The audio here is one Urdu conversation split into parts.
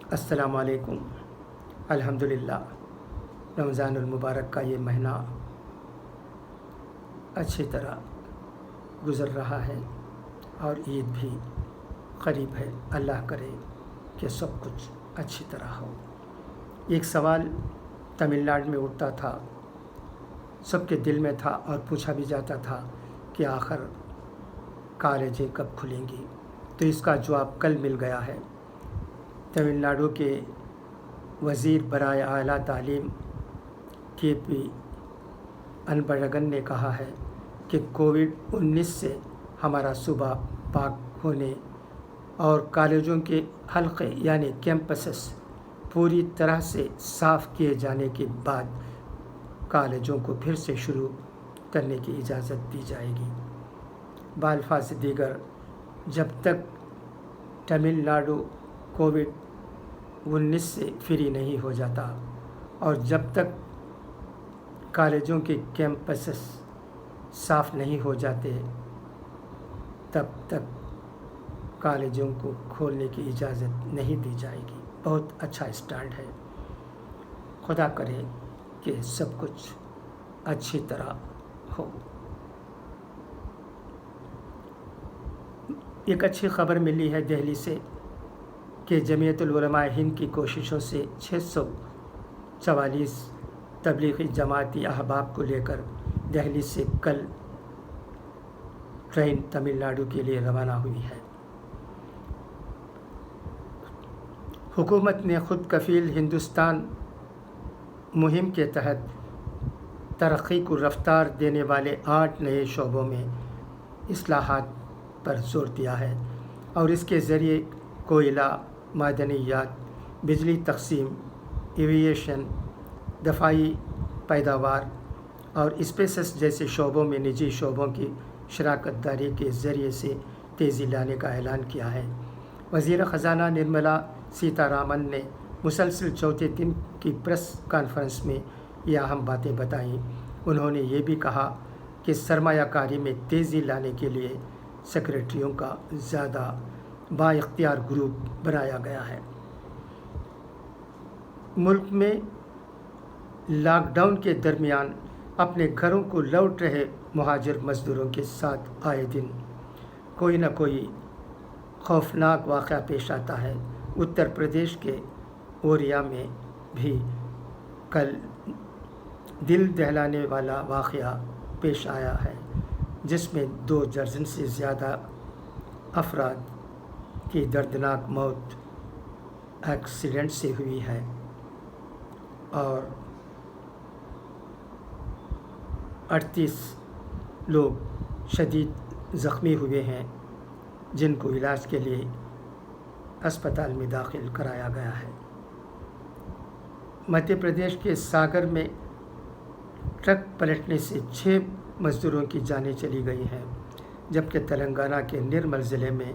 السلام علیکم۔ الحمدللہ رمضان المبارک کا یہ مہینہ اچھی طرح گزر رہا ہے اور عید بھی قریب ہے۔ اللہ کرے کہ سب کچھ اچھی طرح ہو۔ ایک سوال تمل ناڈو میں اٹھتا تھا، سب کے دل میں تھا اور پوچھا بھی جاتا تھا کہ آخر کالجیں کب کھلیں گی، تو اس کا جواب کل مل گیا ہے۔ تمل ناڈو کے وزیر برائے اعلیٰ تعلیم کے پی انبڑگن نے کہا ہے کہ کووڈ-19 سے ہمارا صوبہ پاک ہونے اور کالجوں کے حلقے یعنی کیمپسز پوری طرح سے صاف کیے جانے کے بعد کالجوں کو پھر سے شروع کرنے کی اجازت دی جائے گی۔ بالفاظ دیگر، جب تک تمل ناڈو کووڈ-19 سے فری نہیں ہو جاتا اور جب تک کالجوں کے کیمپسز صاف نہیں ہو جاتے، تب تک کالجوں کو کھولنے کی اجازت نہیں دی جائے گی۔ بہت اچھا اسٹینڈ ہے۔ خدا کرے کہ سب کچھ اچھی طرح ہو۔ ایک اچھی خبر ملی ہے دہلی سے کہ جمعیت العلماء ہند کی کوششوں سے 644 تبلیغی جماعتی احباب کو لے کر دہلی سے کل ٹرین تمل ناڈو کے لیے روانہ ہوئی ہے۔ حکومت نے خود کفیل ہندوستان مہم کے تحت ترقی کو رفتار دینے والے 8 نئے شعبوں میں اصلاحات پر زور دیا ہے اور اس کے ذریعے کوئلہ، معدنیات، بجلی تقسیم، ایوییشن، دفاعی پیداوار اور اسپیسز جیسے شعبوں میں نجی شعبوں کی شراکت داری کے ذریعے سے تیزی لانے کا اعلان کیا ہے۔ وزیر خزانہ نرملا سیتا رامن نے مسلسل چوتھے دن کی پریس کانفرنس میں یہ اہم باتیں بتائیں۔ انہوں نے یہ بھی کہا کہ سرمایہ کاری میں تیزی لانے کے لیے سیکریٹریوں کا زیادہ با اختیار گروپ بنایا گیا ہے۔ ملک میں لاک ڈاؤن کے درمیان اپنے گھروں کو لوٹ رہے مہاجر مزدوروں کے ساتھ آئے دن کوئی نہ کوئی خوفناک واقعہ پیش آتا ہے۔ اتر پردیش کے اوریا میں بھی کل دل دہلانے والا واقعہ پیش آیا ہے، جس میں 2 درجن سے زیادہ افراد کی دردناک موت ایکسیڈنٹ سے ہوئی ہے اور 38 لوگ شدید زخمی ہوئے ہیں، جن کو علاج کے لیے اسپتال میں داخل کرایا گیا ہے۔ مدھیہ پردیش کے ساگر میں ٹرک پلٹنے سے 6 مزدوروں کی جانیں چلی گئی ہیں، جبکہ تلنگانہ کے نرمل ضلع میں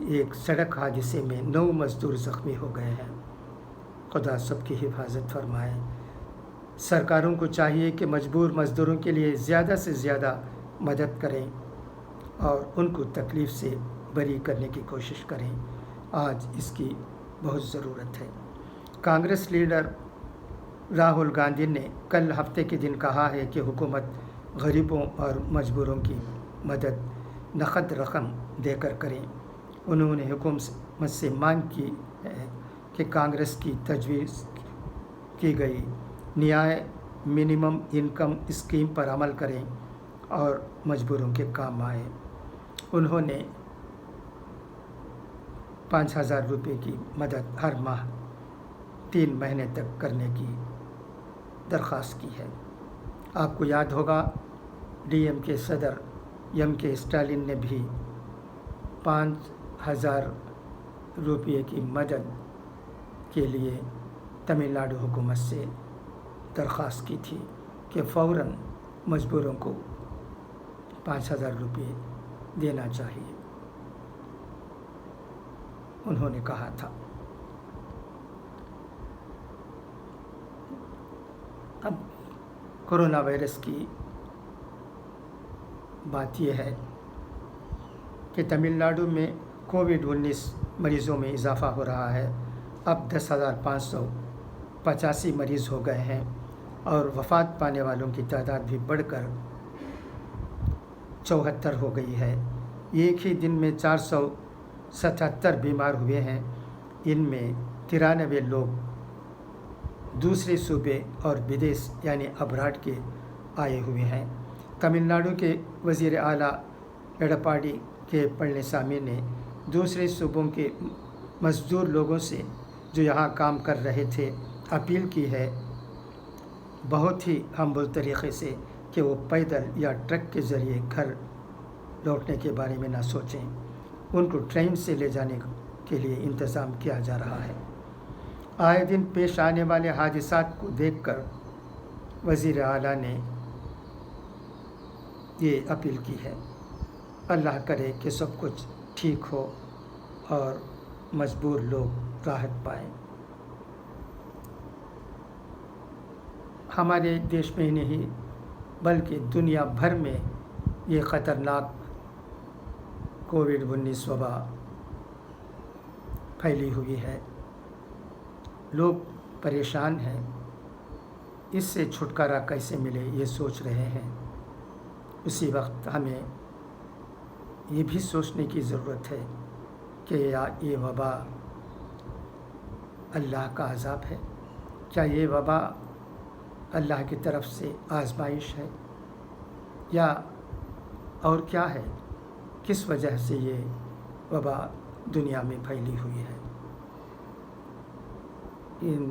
ایک سڑک حادثے میں 9 مزدور زخمی ہو گئے ہیں۔ خدا سب کی حفاظت فرمائے۔ سرکاروں کو چاہیے کہ مجبور مزدوروں کے لیے زیادہ سے زیادہ مدد کریں اور ان کو تکلیف سے بری کرنے کی کوشش کریں۔ آج اس کی بہت ضرورت ہے۔ کانگریس لیڈر راہل گاندھی نے کل ہفتے کے دن کہا ہے کہ حکومت غریبوں اور مجبوروں کی مدد نقد رقم دے کر کریں۔ انہوں نے حکومت سے مانگ کی ہے کہ کانگریس کی تجویز کی گئی نیائے منیمم انکم اسکیم پر عمل کریں اور مجبوروں کے کام آئے۔ انہوں نے 5,000 روپے کی مدد ہر ماہ 3 مہینے تک کرنے کی درخواست کی ہے۔ آپ کو یاد ہوگا ڈی ایم کے صدر ایم کے اسٹالن نے بھی 5,000 روپے کی مدد کے لیے تمل ناڈو حکومت سے درخواست کی تھی کہ فوراً مجبوروں کو 5,000 روپے دینا چاہیے۔ انہوں نے کہا تھا۔ اب کورونا وائرس کی بات یہ ہے کہ تمل ناڈو میں کووڈ-19 مریضوں میں اضافہ ہو رہا ہے۔ اب 10,585 مریض ہو گئے ہیں اور وفات پانے والوں کی تعداد بھی بڑھ کر 74 ہو گئی ہے۔ ایک ہی دن میں 477 بیمار ہوئے ہیں، ان میں 93 لوگ دوسرے صوبے اور بدیس یعنی ابراڈ کے آئے ہوئے ہیں۔ تمل ناڈو کے وزیر اعلیٰ ایڈاپاڈی کے پلنیسامی نے دوسرے صوبوں کے مزدور لوگوں سے جو یہاں کام کر رہے تھے اپیل کی ہے بہت ہی ہمبل طریقے سے کہ وہ پیدل یا ٹرک کے ذریعے گھر لوٹنے کے بارے میں نہ سوچیں، ان کو ٹرین سے لے جانے کے لیے انتظام کیا جا رہا ہے۔ آئے دن پیش آنے والے حادثات کو دیکھ کر وزیر اعلیٰ نے یہ اپیل کی ہے۔ اللہ کرے کہ سب کچھ ٹھیک ہو اور مجبور لوگ راحت پائیں۔ ہمارے دیش میں ہی نہیں بلکہ دنیا بھر میں یہ خطرناک کووڈ-19 وبا پھیلی ہوئی ہے۔ لوگ پریشان ہیں، اس سے چھٹکارا کیسے ملے یہ سوچ رہے ہیں۔ اسی وقت ہمیں یہ بھی سوچنے کی ضرورت ہے کہ یہ وبا اللہ کا عذاب ہے، کیا یہ وبا اللہ کی طرف سے آزمائش ہے یا اور کیا ہے، کس وجہ سے یہ وبا دنیا میں پھیلی ہوئی ہے۔ ان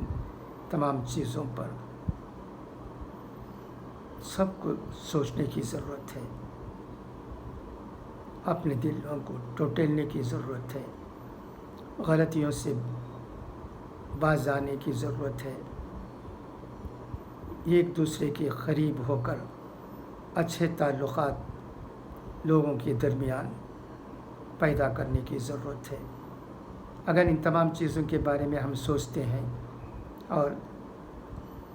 تمام چیزوں پر سب کو سوچنے کی ضرورت ہے، اپنے دلوں کو ٹٹولنے کی ضرورت ہے، غلطیوں سے باز آنے کی ضرورت ہے، ایک دوسرے کے قریب ہو کر اچھے تعلقات لوگوں کے درمیان پیدا کرنے کی ضرورت ہے۔ اگر ان تمام چیزوں کے بارے میں ہم سوچتے ہیں اور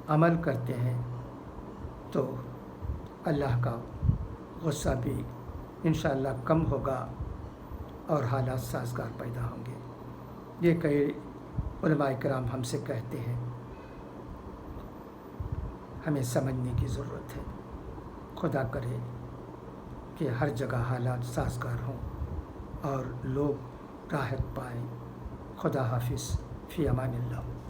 عمل کرتے ہیں تو اللہ کا غصہ بھی انشاءاللہ کم ہوگا اور حالات سازگار پیدا ہوں گے۔ یہ کئی علماء کرام ہم سے کہتے ہیں، ہمیں سمجھنے کی ضرورت ہے۔ خدا کرے کہ ہر جگہ حالات سازگار ہوں اور لوگ راحت پائیں۔ خدا حافظ، فی امان اللہ۔